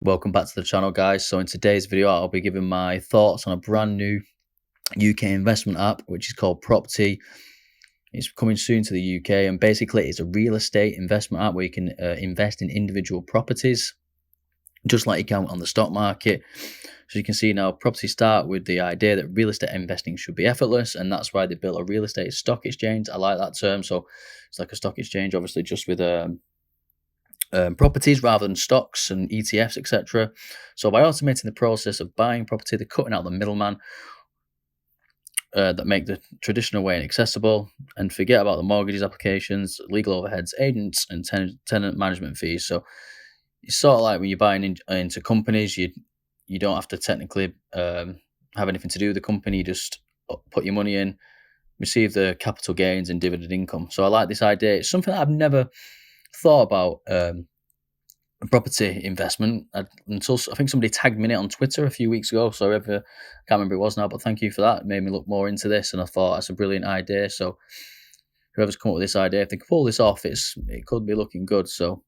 Welcome back to the channel, guys. So in today's video, I'll be giving my thoughts on a brand new UK investment app, which is called Proptee. It's coming soon to the UK, and basically it's a real estate investment app where you can invest in individual properties, just like you can on the stock market. So you can see now, Proptee start with the idea that real estate investing should be effortless, and that's why they built a real estate stock exchange. I like that term. So it's like a stock exchange, obviously, just with properties rather than stocks and ETFs, etc. So by automating the process of buying property, they're cutting out the middleman that make the traditional way inaccessible, and forget about the mortgages applications, legal overheads, agents, and tenant management fees. So it's sort of like when you're buying into companies, you don't have to technically have anything to do with the company. You just put your money in, receive the capital gains and dividend income. So I like this idea. It's something that I've never thought about property investment until I think somebody tagged me in it on Twitter a few weeks ago. So I can't remember who it was now, but thank you for that. It made me look more into this, and I thought that's a brilliant idea. So whoever's come up with this idea, if they can pull this off, it could be looking good. So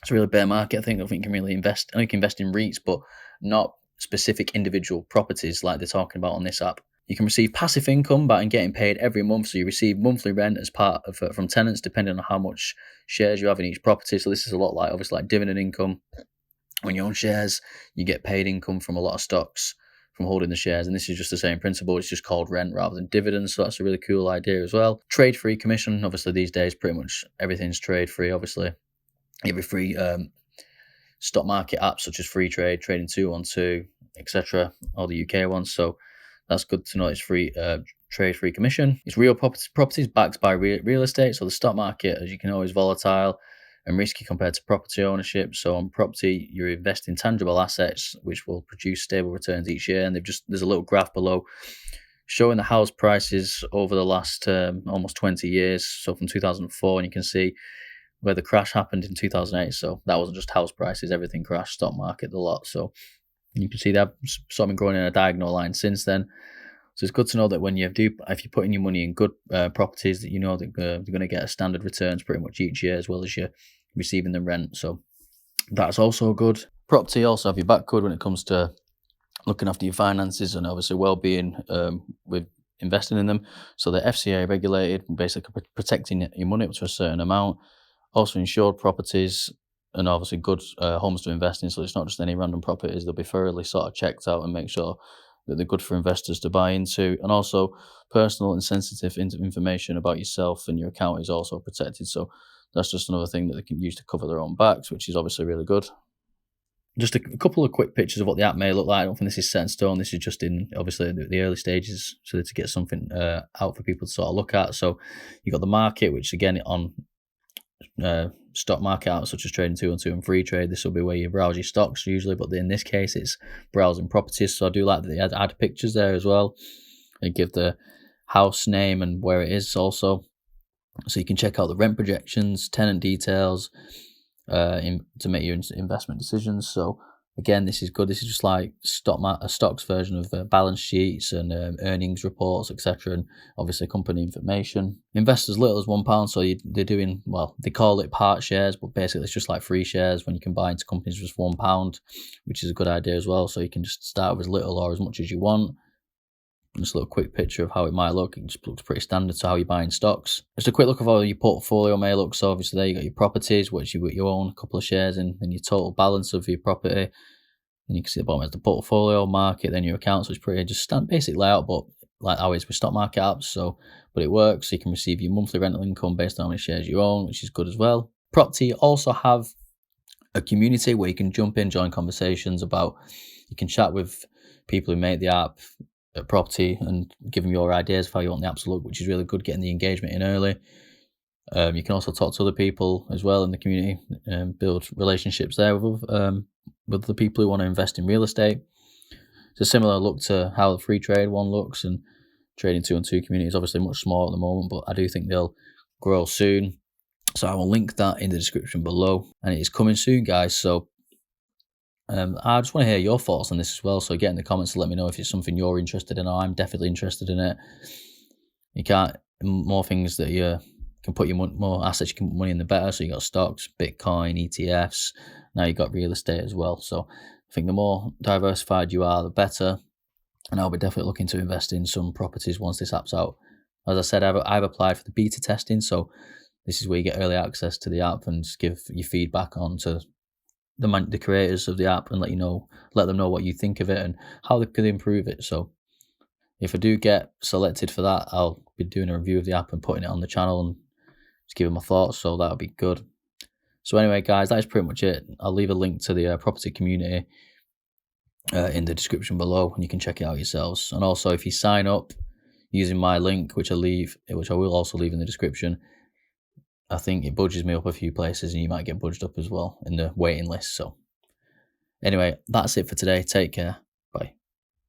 it's a really bear market. I think you can really invest. I think you can invest in REITs, but not specific individual properties like they're talking about on this app. You can receive passive income by getting paid every month. So you receive monthly rent as part of from tenants, depending on how much shares you have in each property. So this is a lot like, obviously, like dividend income. When you own shares, you get paid income from a lot of stocks from holding the shares. And this is just the same principle. It's just called rent rather than dividends. So that's a really cool idea as well. Trade-free commission. Obviously, these days, pretty much everything's trade-free, obviously. Every free stock market apps such as Free Trade, Trading 212, etc. All the UK ones. So that's good to know. It's free trade-free commission. It's real properties backed by real estate. So the stock market, as you can know, is volatile and risky compared to property ownership. So on Proptee, you're investing in tangible assets which will produce stable returns each year. And there's a little graph below showing the house prices over the last almost 20 years. So from 2004, and you can see where the crash happened in 2008. So that wasn't just house prices; everything crashed, stock market, the lot. So you can see they've sort of been growing in a diagonal line since then. So it's good to know that if you're putting your money in good properties, that you know that they're going to get a standard returns pretty much each year, as well as you're receiving the rent. So that's also good. Proptee also have your back covered when it comes to looking after your finances and obviously well-being with investing in them. So they're FCA regulated, basically protecting your money up to a certain amount. Also insured properties, and obviously good homes to invest in. So it's not just any random properties. They'll be thoroughly sort of checked out and make sure that they're good for investors to buy into. And also personal and sensitive information about yourself and your account is also protected. So that's just another thing that they can use to cover their own backs, which is obviously really good. Just a couple of quick pictures of what the app may look like. I don't think this is set in stone. This is just in, obviously, the early stages, so to get something out for people to sort of look at. So you've got the market, which again on stock market apps such as Trading 212 and Free Trade, this will be where you browse your stocks usually, but in this case it's browsing properties. So I do like that they add pictures there as well and give the house name and where it is also, so you can check out the rent projections, tenant details to make your investment decisions. So again, this is good. This is just like a stocks version of balance sheets and earnings reports, etc. And obviously company information. Invest as little as £1. So they're doing, well, they call it part shares, but basically it's just like free shares when you can buy into companies with £1, which is a good idea as well. So you can just start with as little or as much as you want. Just a little quick picture of how it might look. It just looks pretty standard to how you're buying stocks. Just a quick look of how your portfolio may look. So obviously there you got your properties, which you own a couple of shares in, and your total balance of your property. And you can see the bottom is the portfolio, market, then your account. So it's pretty just basic layout, but like always with stock market apps. So, but it works. So you can receive your monthly rental income based on how many shares you own, which is good as well. Proptee also have a community where you can jump in, join conversations about. You can chat with people who make the app at Proptee and give them your ideas of how you want the app to look, which is really good, getting the engagement in early. You can also talk to other people as well in the community and build relationships there with the people who want to invest in real estate. It's a similar look to how the Free Trade one looks, and Trading 212 community is obviously much smaller at the moment, but I do think they'll grow soon. So I will link that in the description below, and it is coming soon, guys. So I just want to hear your thoughts on this as well. So get in the comments to let me know if it's something you're interested in. I'm definitely interested in it. You can't more things that you can put your more assets you can put money in, the better. So you got stocks, Bitcoin, ETFs, Now you've got real estate as well. So I think the more diversified you are, the better. And I'll be definitely looking to invest in some properties once this app's out. As I said, I've applied for the beta testing, so this is where you get early access to the app and just give your feedback on to the creators of the app and let them know what you think of it and how they could improve it. So if I do get selected for that, I'll be doing a review of the app and putting it on the channel and just giving my thoughts. So that'll be good. So anyway, guys, that is pretty much it. I'll leave a link to the Proptee community in the description below, and you can check it out yourselves. And also, if you sign up using my link, which I will also leave in the description, I think it budges me up a few places, and you might get budged up as well in the waiting list. So anyway, that's it for today. Take care.